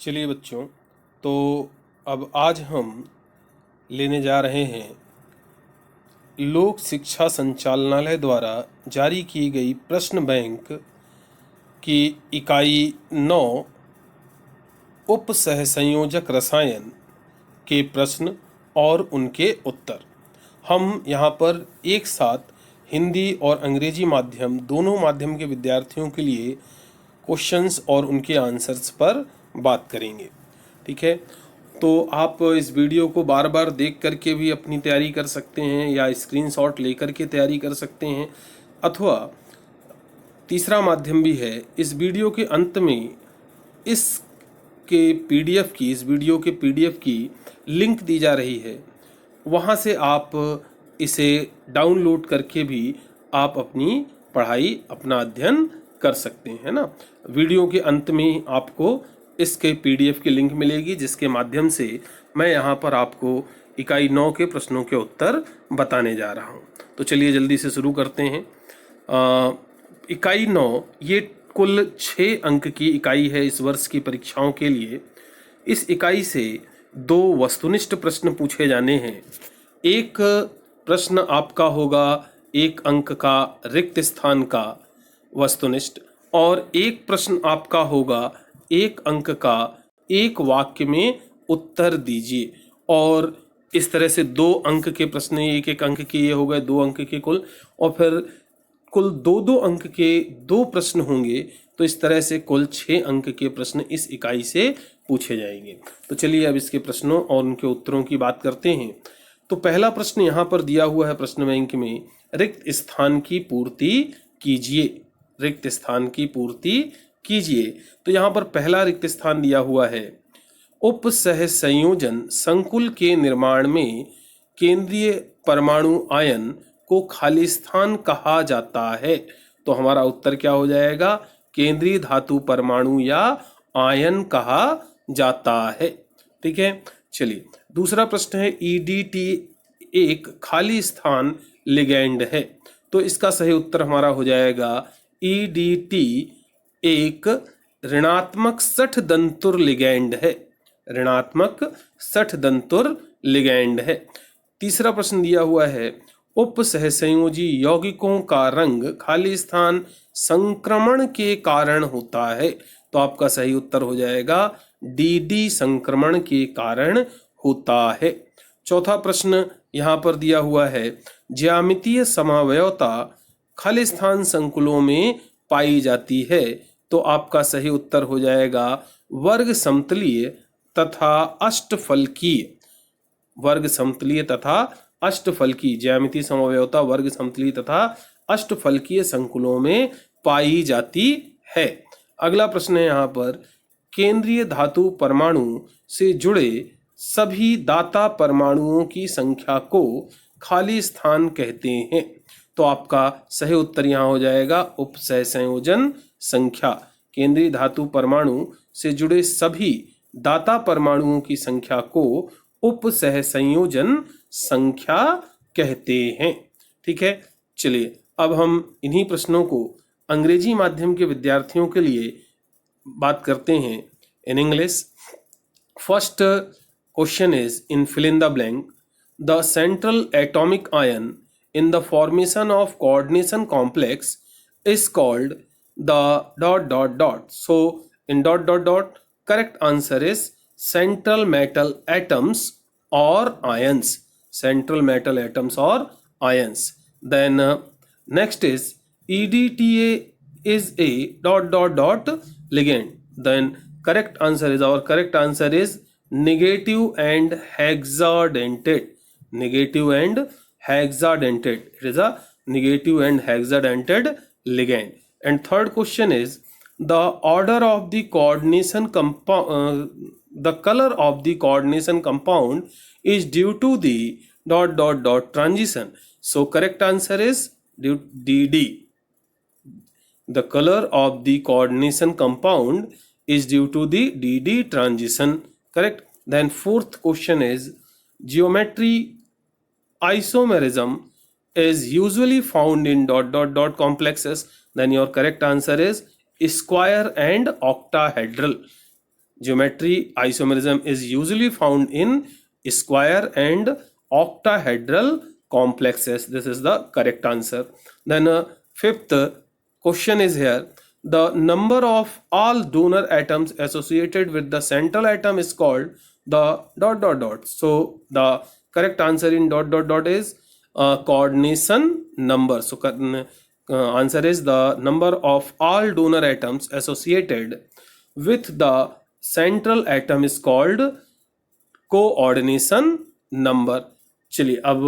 चलिए बच्चों, तो अब आज हम लेने जा रहे हैं लोक शिक्षा संचालनालय द्वारा जारी की गई प्रश्न बैंक की इकाई 9 उप सह संयोजक रसायन के प्रश्न और उनके उत्तर। हम यहाँ पर एक साथ हिंदी और अंग्रेजी माध्यम दोनों माध्यम के विद्यार्थियों के लिए क्वेश्चंस और उनके आंसर्स पर बात करेंगे। ठीक है, तो आप इस वीडियो को बार बार देख करके भी अपनी तैयारी कर सकते हैं या स्क्रीनशॉट लेकर के तैयारी कर सकते हैं, अथवा तीसरा माध्यम भी है, इस वीडियो के अंत में इस वीडियो के पीडीएफ की लिंक दी जा रही है, वहाँ से आप इसे डाउनलोड करके भी आप अपनी पढ़ाई अपना अध्ययन कर सकते हैं, है ना। वीडियो के अंत में आपको इसके पीडीएफ की लिंक मिलेगी, जिसके माध्यम से मैं यहाँ पर आपको इकाई 9 के प्रश्नों के उत्तर बताने जा रहा हूँ। तो चलिए जल्दी से शुरू करते हैं। इकाई 9 ये कुल 6 अंक की इकाई है इस वर्ष की परीक्षाओं के लिए। इस इकाई से 2 वस्तुनिष्ठ प्रश्न पूछे जाने हैं। एक प्रश्न आपका होगा 1 अंक का रिक्त स्थान का वस्तुनिष्ठ, और एक प्रश्न आपका होगा 1 अंक का एक वाक्य में उत्तर दीजिए। और इस तरह से 2 अंक के प्रश्न, 1-1 अंक के ये हो गए 2 अंक के कुल, और फिर कुल 2-2 अंक के 2 प्रश्न होंगे। तो इस तरह से कुल 6 अंक के प्रश्न इस इकाई से पूछे जाएंगे। तो चलिए अब इसके प्रश्नों और उनके उत्तरों की बात करते हैं। तो पहला प्रश्न यहाँ पर दिया हुआ है प्रश्न बैंक में, रिक्त स्थान की पूर्ति कीजिए। रिक्त स्थान की पूर्ति कीजिए। तो यहाँ पर पहला रिक्त स्थान दिया हुआ है, उप सह संयोजन संकुल के निर्माण में केंद्रीय परमाणु आयन को खाली स्थान कहा जाता है। तो हमारा उत्तर क्या हो जाएगा, केंद्रीय धातु परमाणु या आयन कहा जाता है। ठीक है, चलिए दूसरा प्रश्न है, ईडीटी एक खाली स्थान लिगैंड है। तो इसका सही उत्तर हमारा हो जाएगा, ईडीटी एक ऋणात्मक 60 दंतुर लिगैंड है। ऋणात्मक 60 दंतुर लिगैंड है। तीसरा प्रश्न दिया हुआ है, उप सहसंयोजी यौगिकों का रंग खाली स्थान संक्रमण के कारण होता है। तो आपका सही उत्तर हो जाएगा, डीडी संक्रमण के कारण होता है। चौथा प्रश्न यहाँ पर दिया हुआ है, ज्यामितीय समावयवता खाली स्थान संकुलों में पाई जाती है। तो आपका सही उत्तर हो जाएगा, वर्ग समतलीय तथा अष्टफलकीय। वर्ग समतलीय तथा अष्टफलकीय, ज्यामितीय समवयवता वर्ग समतलीय तथा अष्टफलकीय संकुलों में पाई जाती है। अगला प्रश्न है यहाँ पर, केंद्रीय धातु परमाणु से जुड़े सभी दाता परमाणुओं की संख्या को खाली स्थान कहते हैं। तो आपका सही उत्तर यहाँ हो जाएगा, उप सहसंयोजन संख्या। केंद्रीय धातु परमाणु से जुड़े सभी दाता परमाणुओं की संख्या को उप सहसंयोजन संख्या कहते हैं। ठीक है, चलिए अब हम इन्हीं प्रश्नों को अंग्रेजी माध्यम के विद्यार्थियों के लिए बात करते हैं in English. First question is in fill in the blank, the central atomic ion in the formation of coordination complex is called the ... So in ... correct answer is central metal atoms or ions. Central metal atoms or ions. Then next is EDTA is a ... ligand. Then correct answer is, our correct answer is negative and hexadentate. Negative and hexadentate. It is a negative and hexadentate ligand. And third question is, the order of the coordination compound, the color of the coordination compound is due to the ... transition. So correct answer is DD. The color of the coordination compound is due to the DD transition. Correct. Then fourth question is, geometry isomerism is usually found in ... complexes. Then your correct answer is square and octahedral. geometry isomerism is usually found in square and octahedral complexes. This is the correct answer. Then fifth question is here. The number of all donor atoms associated with the central atom is called the dot dot dot. So the correct answer in dot dot dot is coordination number. So answer is the number of all donor atoms associated with the central atom is called coordination number. चलिए अब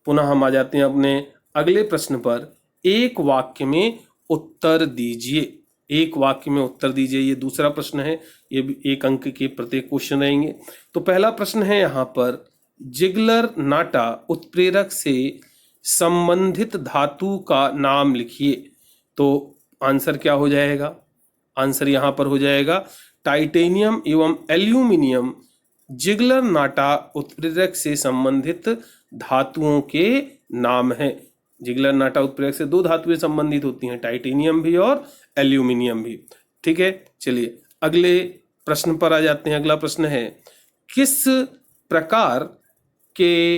पुनः हम आ जाते हैं अपने अगले प्रश्न पर. एक वाक्य में उत्तर दीजिए. एक वाक्य में उत्तर दीजिए, ये दूसरा प्रश्न है. ये भी 1 अंक के प्रत्येक क्वेश्चन रहेंगे. तो पहला प्रश्न है यहाँ पर, जिगलर नाटा उत्प्रेरक से संबंधित धातु का नाम लिखिए. तो आंसर क्या हो जाएगा? आंसर यहाँ पर हो जाएगा टाइटेनियम एवं एल्यूमिनियम जिगलर नाटा उत्प्रेरक से संबंधित धातुओं के नाम हैं. जिगलर नाटा उत्प्रेरक से 2 धातुएं संबंधित होती हैं, टाइटेनियम भी और एल्यूमिनियम भी. ठीक है, चलिए अगले प्रश्न पर आ जाते हैं. अगला प्रश्न है, किस प्रकार के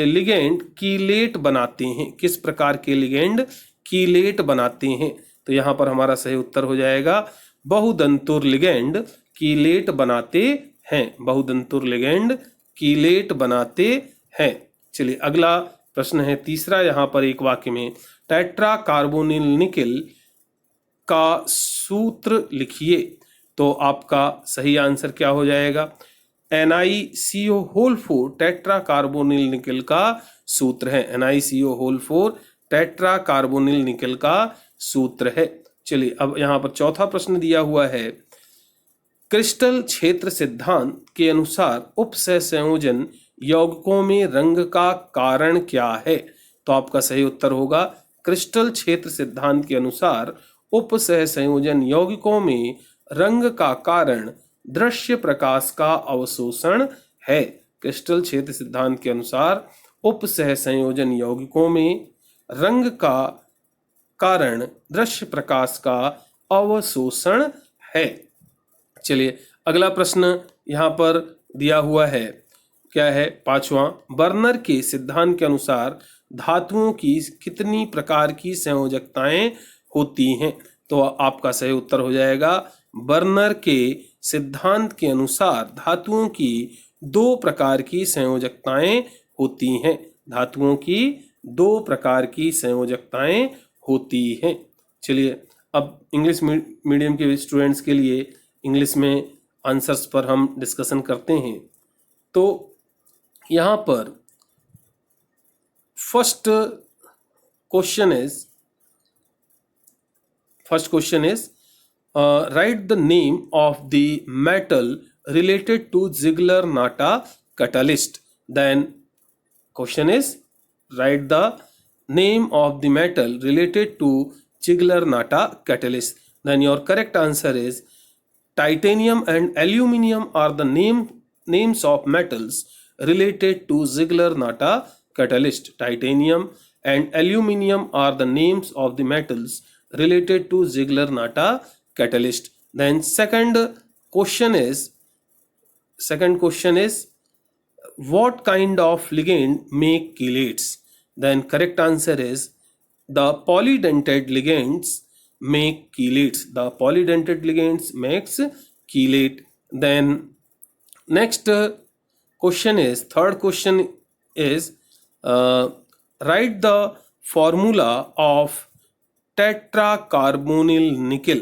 लिगेंड कीलेट बनाते हैं? किस प्रकार के लिगेंड कीलेट बनाते हैं? तो यहाँ पर हमारा सही उत्तर हो जाएगा बहुदंतुर लिगेंड कीलेट बनाते हैं. बहुदंतुर लिगेंड कीलेट बनाते हैं. चलिए अगला प्रश्न है तीसरा. यहाँ पर एक वाक्य में टेट्रा कार्बोनिल निकिल का सूत्र लिखिए. तो आपका सही आंसर क्या हो जाएगा? NiCO4 टेट्रा कार्बोनिल निकिल का सूत्र है. NiCO4 टेट्रा कार्बोनिल निकिल का सूत्र है. चलिए अब यहाँ पर चौथा प्रश्न दिया हुआ है, क्रिस्टल क्षेत्र सिद्धांत के अनुसार उपसह संयोजन यौगिकों में रंग का कारण क्या है? तो आपका सही उत्तर होगा क्रिस्टल क्षेत्र सिद्धांत के अनुसार उपसह संयोजन यौगिकों में रंग का कारण दृश्य प्रकाश का अवशोषण है. क्रिस्टल क्षेत्र सिद्धांत के अनुसार उपसह संयोजन यौगिकों में रंग का कारण दृश्य प्रकाश का अवशोषण है. चलिए अगला प्रश्न यहाँ पर दिया हुआ है, क्या है? पांचवा, बर्नर के सिद्धांत के अनुसार धातुओं की कितनी प्रकार की संयोजकताएं होती हैं? तो आपका सही उत्तर हो जाएगा बर्नर के सिद्धांत के अनुसार धातुओं की 2 प्रकार की संयोजकताएं होती हैं. धातुओं की 2 प्रकार की संयोजकताएं होती हैं. चलिए अब इंग्लिश मीडियम के स्टूडेंट्स के लिए इंग्लिश में आंसर्स पर हम डिस्कशन करते हैं. तो यहाँ पर first question is write the name of the metal related to Ziegler Natta catalyst. Then question is write the name of the metal related to Ziegler-Natta catalyst. Then your correct answer is titanium and aluminum are the names of metals related to Ziegler-Natta catalyst. Titanium and aluminum are the names of the metals related to Ziegler-Natta catalyst. Then second question is what kind of ligand make chelates? Then correct answer is the polydentate ligands make chelates. The polydentate ligands makes chelate. Then next third question is write the formula of tetracarbonyl nickel.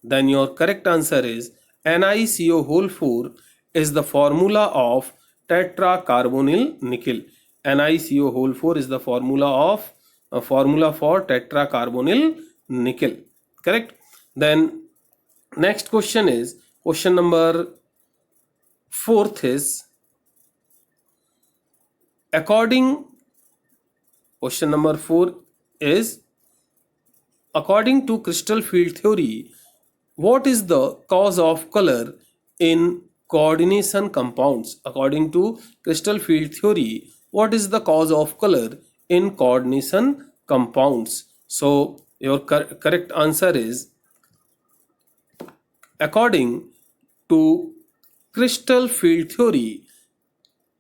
Then your correct answer is NiCO4 is the formula of tetracarbonyl nickel. NiCO4 is the formula for tetracarbonyl nickel. Correct. Then next question is question number 4th is according to crystal field theory, what is the cause of color in coordination compounds? According to crystal field theory, what is the cause of color in coordination compounds? So your correct answer is according to crystal field theory,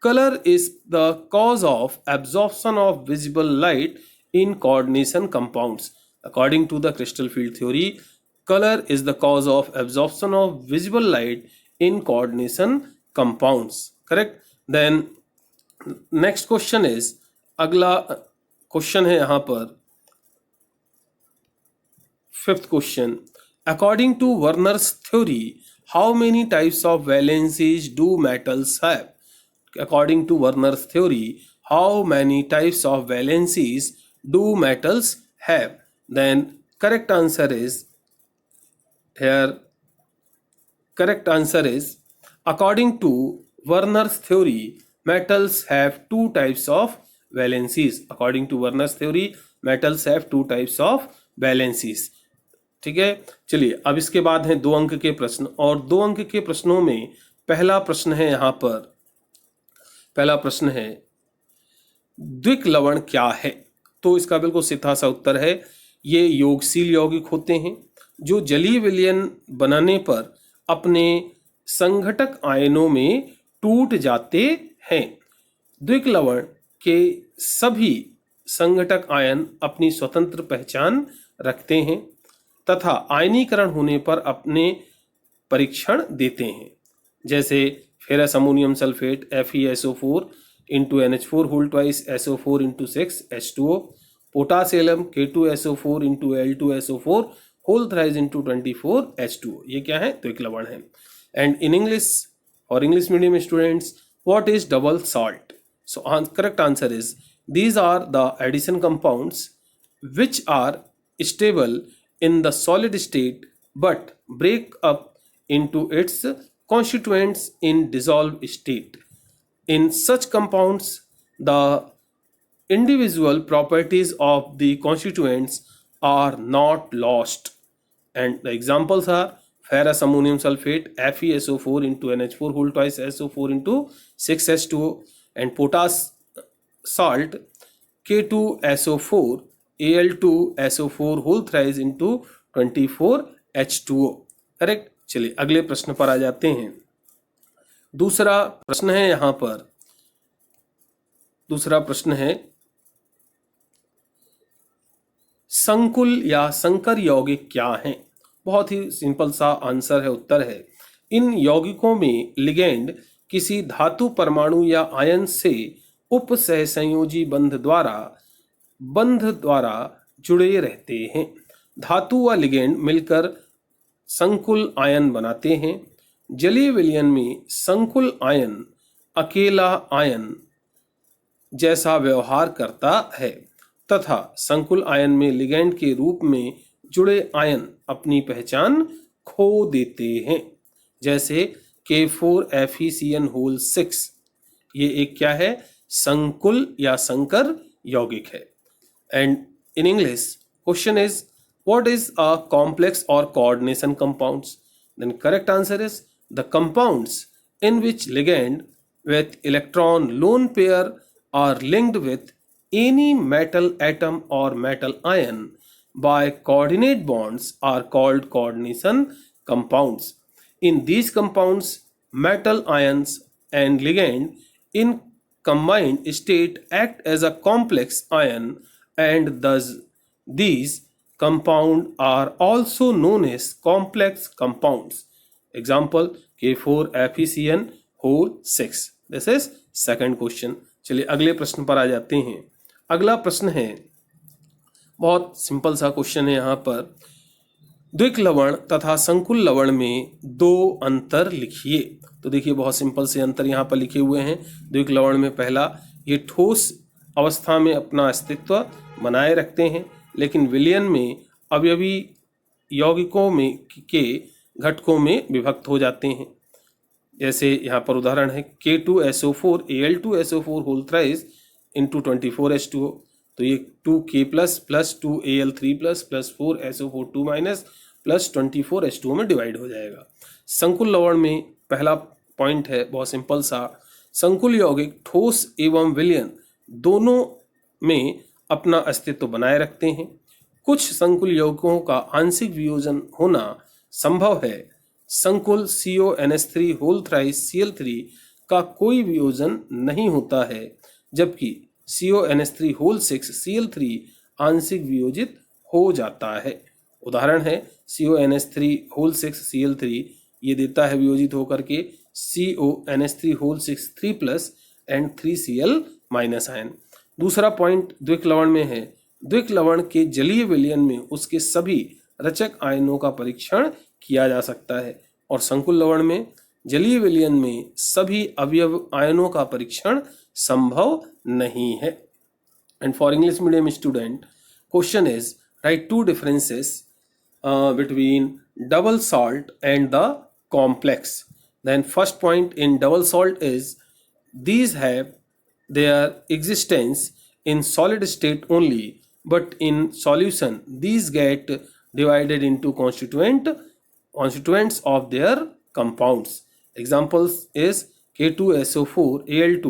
color is the cause of absorption of visible light in coordination compounds. According to the crystal field theory, color is the cause of absorption of visible light in coordination compounds. Correct? Then next question is, अगला question है यहाँ पर fifth question, according to Werner's theory how many types of valencies do metals have? According to Werner's theory, how many types of valencies do metals have? Then correct answer is here. Correct answer is, according to Werner's theory, metals have two types of valencies. According to Werner's theory, metals have two types of valencies. ठीक है, चलिए अब इसके बाद हैं 2 अंक के प्रश्न, और 2 अंक के प्रश्नों में पहला प्रश्न है यहाँ पर, पहला प्रश्न है द्विक लवण क्या है? तो इसका बिल्कुल सीधा सा उत्तर है, ये योगशील यौगिक होते हैं जो जलीय विलयन बनाने पर अपने संघटक आयनों में टूट जाते हैं। द्विक लवण के सभी संघटक आयन अपनी स्वतंत्र पहचान रखते हैं तथा आयनीकरण होने पर अपने परीक्षण देते हैं, जैसे ferrous ammonium sulphate FeSO4 into NH4 whole twice SO4 into 6 H2O, potassium K2SO4 into L2SO4 whole thrice into 24 H2O. ये क्या है? द्विक लवण है। एंड इन इंग्लिश और English medium students, what is double salt? So correct answer is, these are the addition compounds which are stable in the solid state but break up into its constituents in dissolved state. In such compounds, the individual properties of the constituents are not lost. And the examples are ferrous ammonium sulfate FeSO4 into NH4 whole twice SO4 into 6H2O, and potash salt K2SO4 Al2SO4 whole thrice into 24 H2O. Correct? चलिए अगले प्रश्न पर आ जाते हैं। दूसरा प्रश्न है यहाँ पर, दूसरा प्रश्न है संकुल या संकर यौगिक क्या हैं? बहुत ही सिंपल सा आंसर है, उत्तर है, इन यौगिकों में लिगेंड किसी धातु परमाणु या आयन से उप सहसंयोजी बंध द्वारा जुड़े रहते हैं। धातु व लिगेंड मिलकर संकुल आयन बनाते हैं। जलीय विलयन में संकुल आयन अकेला आयन जैसा व्यवहार करता है तथा संकुल आयन में लिगेंड के रूप में जुड़े आयन अपनी पहचान खो देते हैं, जैसे K4FeCN6। ये एक क्या है? संकुल या संकर यौगिक है। And in English question is, what is a complex or coordination compounds? Then correct answer is, the compounds in which ligand with electron lone pair are linked with any metal atom or metal ion by coordinate bonds are called coordination compounds. In these compounds, metal ions and ligand in combined state act as a complex ion, and thus these compound are also known as complex compounds. Example K4FeCN6. This is second question. चलिए अगले प्रश्न पर आ जाते हैं। अगला प्रश्न है, बहुत सिंपल सा क्वेश्चन है यहाँ पर, द्विक लवण तथा संकुल लवण में 2 अंतर लिखिए। तो देखिए बहुत सिंपल से अंतर यहाँ पर लिखे हुए हैं। द्विक लवण में पहला, ये ठोस अवस्था में अपना अस्तित्व बनाए रखते हैं, लेकिन विलयन में अवयवी यौगिकों में के घटकों में विभक्त हो जाते हैं। जैसे यहाँ पर उदाहरण है K2SO4 Al2SO4 whole thrice into 24H2O। तो ये 2K plus 2Al3 plus 4SO4 2 minus plus 24H2O में डिवाइड हो जाएगा। संकुल लवण में पहला पॉइंट है बहुत सिंपल सा, संकुल यौगिक ठोस एवं विलयन दोनों में अपना अस्तित्व बनाए रखते हैं। कुछ संकुल यौगिकों का आंशिक वियोजन होना संभव है, संकुल CONH3 होल थ्राइस Cl3 का कोई वियोजन नहीं होता है, जबकि CONH3 होल 6 Cl3 आंशिक वियोजित हो जाता है। उदाहरण है CONH3 होल 6 Cl3, ये देता है वियोजित होकर के CONH3 whole 6 3+ and 3Cl minus ion. दूसरा पॉइंट द्विक लवण में है। द्विक लवण के जलीय विलयन में उसके सभी रचक आयनों का परीक्षण किया जा सकता है, और संकुल लवण में जलीय विलयन में सभी अवयव आयनों का परीक्षण संभव नहीं है। And for English medium student, question is write two differences between double salt and the complex. Then first point in double salt is these have their existence in solid state only, but in solution these get divided into constituents of their compounds. Examples is K2SO4 Al2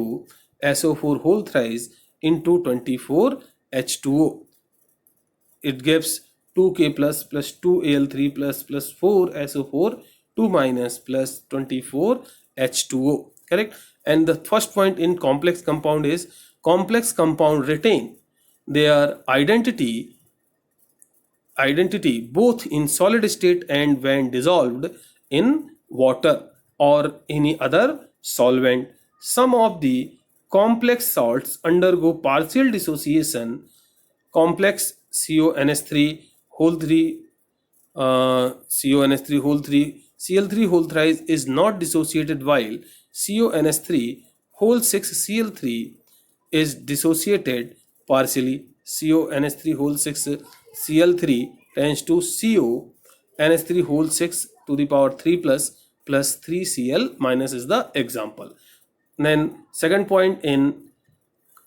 SO4 whole thrice into 24 H2O. It gives 2K plus 2Al3 plus 4 SO4 2 minus plus 24 H2O. Correct. And the first point in complex compound is complex compound retain their identity both in solid state and when dissolved in water or any other solvent. Some of the complex salts undergo partial dissociation. Complex CONH3 whole 3 CONH3 whole 3 Cl3 whole thrice is not dissociated, while CONH3 whole 6 Cl3 is dissociated partially. CONH3 whole 6 Cl3 tends to CONH3 whole 6 to the power 3 plus 3Cl minus is the example. Then second point in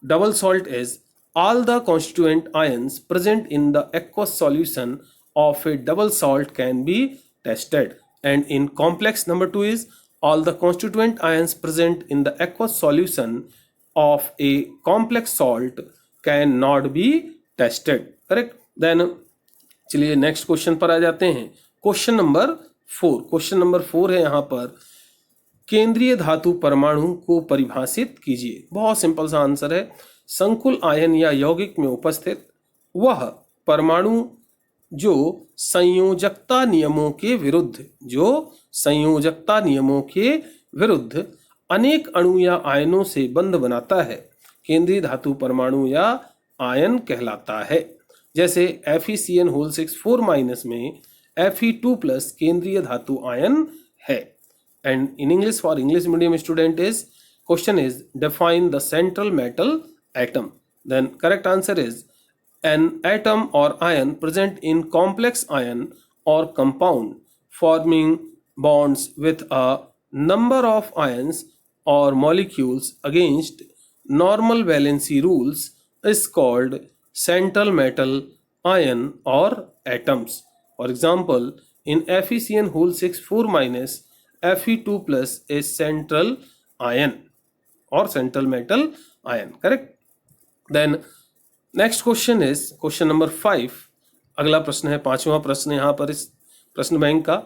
double salt is all the constituent ions present in the aqueous solution of a double salt can be tested. And in complex number 2 is all the constituent ions present in the aqueous solution of a complex salt cannot be tested. Correct. Then चलिए next question पर आ जाते हैं। Question number 4 है यहाँ पर, केंद्रीय धातु परमाणु को परिभाषित कीजिए। बहुत सिंपल सा आंसर है, संकुल आयन या यौगिक में उपस्थित वह परमाणु जो संयोजकता नियमों के विरुद्ध अनेक अणु या आयनों से बंध बनाता है, केंद्रीय धातु परमाणु या आयन कहलाता है। जैसे FeCN होल 6 4 माइनस में Fe2+ केंद्रीय धातु आयन है। And in English for English medium student is question is define the central metal atom. Then correct answer is an atom or ion present in complex ion or compound forming bonds with a number of ions or molecules against normal valency rules is called central metal ion or atoms. For example, in FeCN whole 6 4 minus Fe2+ is central ion or central metal ion. Correct. Then next question is question number 5। अगला प्रश्न है, पांचवा प्रश्न यहाँ पर इस प्रश्न bank का,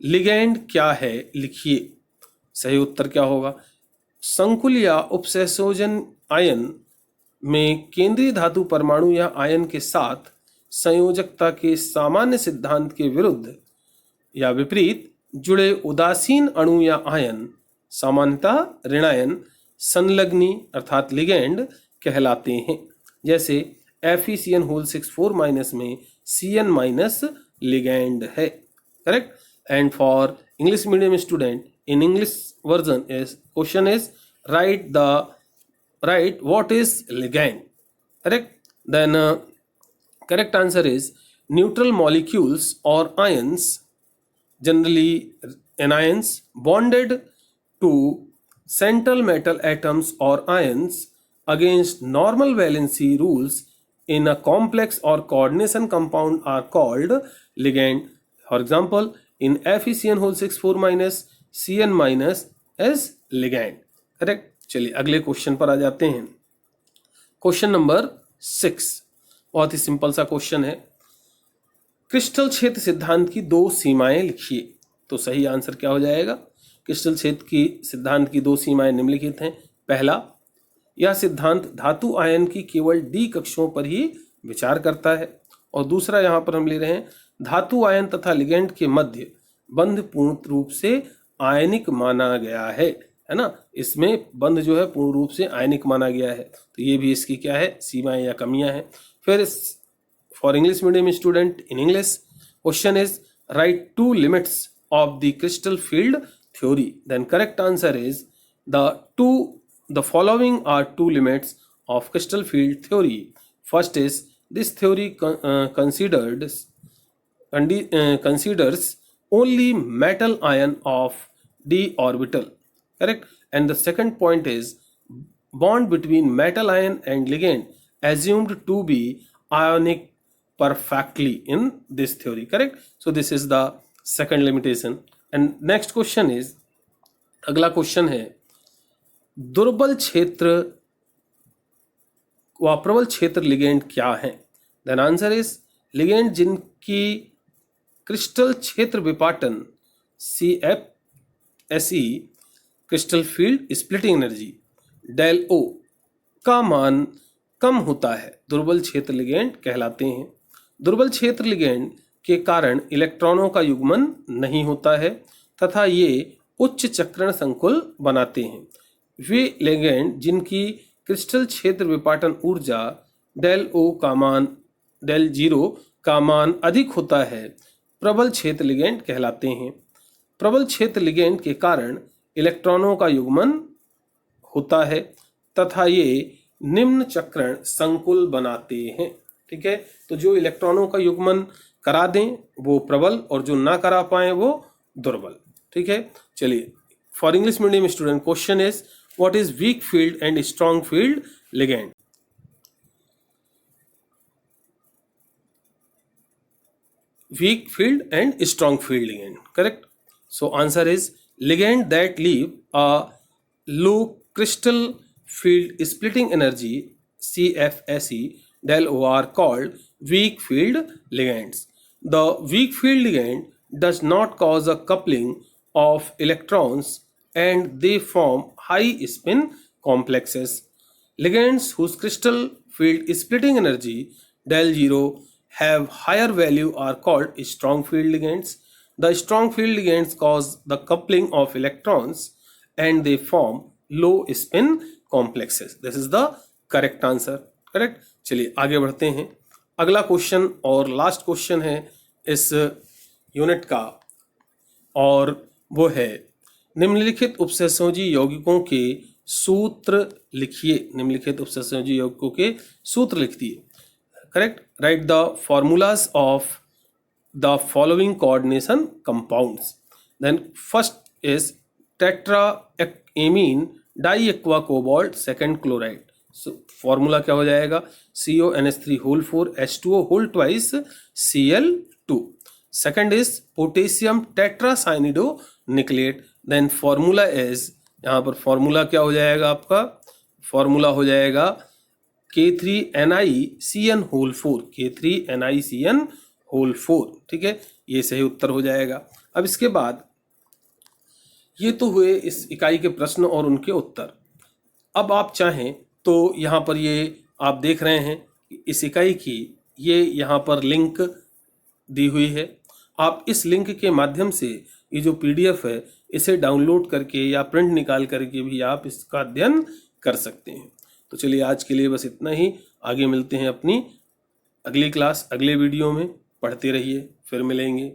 लिगैंड क्या है लिखिए। सही उत्तर क्या होगा? संकुल या उपसंयोजन आयन में केंद्रीय धातु परमाणु या आयन के साथ संयोजकता के सामान्य सिद्धांत के विरुद्ध या विपरीत जुड़े उदासीन अणु या आयन सामान्यतः ऋणायन संलग्नी अर्थात लिगैंड कहलाते हैं। जैसे FeCN होल 6 4 माइनस में Cn माइनस लिगैंड है। Correct. And for English medium student in English version is question is right what is ligand. Correct. Then correct answer is neutral molecules और ions, generally anions bonded to central metal atoms or ions against normal valency rules in a complex or coordination compound are called ligand. For example, in FeCN whole 6 4 minus Cn minus is ligand. Correct. चलिए अगले question पर आ जाते हैं। Question number 6 बहुत ही simple सा question है, crystal क्षेत्र सिद्धांत की 2 सीमाएं लिखिए। तो सही आंसर क्या हो जाएगा? क्रिस्टल क्षेत्र की सिद्धांत की 2 सीमाएं निम्नलिखित हैं। पहला, यह सिद्धांत धातु आयन की केवल डी कक्षों पर ही विचार करता है। और दूसरा यहाँ पर हम ले रहे हैं, धातु आयन तथा लिगेंड के मध्य बंध पूर्ण रूप से आयनिक माना गया है ना। इसमें बंध जो है पूर्ण रूप से आयनिक माना गया है। तो ये भी इसकी क्या है? सीमाएं या कमियां हैं। फिर for English medium student in English, question is right 2 limits of the crystal field theory. Then correct answer is the following are 2 limits of crystal field theory. First is this theory considers only metal ion of d orbital, correct? And the second point is bond between metal ion and ligand assumed to be ionic perfectly in this theory, correct? So this is the second limitation. And next question is, अगला question है, दुर्बल क्षेत्र व प्रबल क्षेत्र ligand क्या है? Then answer is ligand जिनकी क्रिस्टल क्षेत्र विपाटन CFSE crystal field splitting energy del O का मान कम होता है, दुर्बल क्षेत्र लिगेंड कहलाते हैं। दुर्बल क्षेत्र लिगेंड के कारण इलेक्ट्रॉनों का युग्मन नहीं होता है तथा ये उच्च चक्रण संकुल बनाते हैं। वे लिगेंड जिनकी क्रिस्टल क्षेत्र विपाटन ऊर्जा डेल जीरो का मान अधिक होता है, प्रबल क्षेत्र लिगेंड कहलाते हैं। प्रबल क्षेत्र लिगेंड के कारण इलेक्ट्रॉनों का युग्मन होता है तथा ये निम्न चक्रण संकुल बनाते हैं। ठीक है, तो जो इलेक्ट्रॉनों का युग्मन करा दें वो प्रबल और जो ना करा पाए वो दुर्बल। ठीक है, चलिए for English medium student, question is what is weak field and strong field ligand? Weak field and strong field ligand, correct? So answer is ligand that leave a low crystal field splitting energy CFSE del O are called weak field ligands. The weak field ligand does not cause a coupling of electrons and they form high spin complexes. Ligands whose crystal field splitting energy del zero have higher value are called strong field ligands. The strong field ligands cause the coupling of electrons and they form low spin complexes. This is the correct answer. Correct? चलिए आगे बढ़ते हैं। अगला question और last question है इस unit का और वो है निम्नलिखित उपसंयोजी यौगिकों के सूत्र लिखिए। निम्नलिखित उपसंयोजी यौगिकों के सूत्र लिख दिए। Correct? Write the formulas of the following coordination compounds. Then first is tetraammine di aqua cobalt second chloride. So formula क्या हो जाएगा? CONH3 whole 4 H2O whole twice Cl2। Second is potassium tetracyanido nickelate. Then formula is, यहाँ पर formula क्या हो जाएगा आपका? Formula हो जाएगा K3NiCN होल 4, K3NiCN होल 4। ठीक है, ये सही उत्तर हो जाएगा। अब इसके बाद ये तो हुए इस इकाई के प्रश्न और उनके उत्तर। अब आप चाहें तो यहाँ पर ये आप देख रहे हैं इस इकाई की ये यहाँ पर लिंक दी हुई है। आप इस लिंक के माध्यम से ये जो PDF है इसे डाउनलोड करके या प्रिंट निकाल करके भी आप इसका अध्ययन कर सकते हैं। तो चलिए आज के लिए बस इतना ही। आगे मिलते हैं अपनी अगली क्लास, अगले वीडियो में। पढ़ते रहिए, फिर मिलेंगे।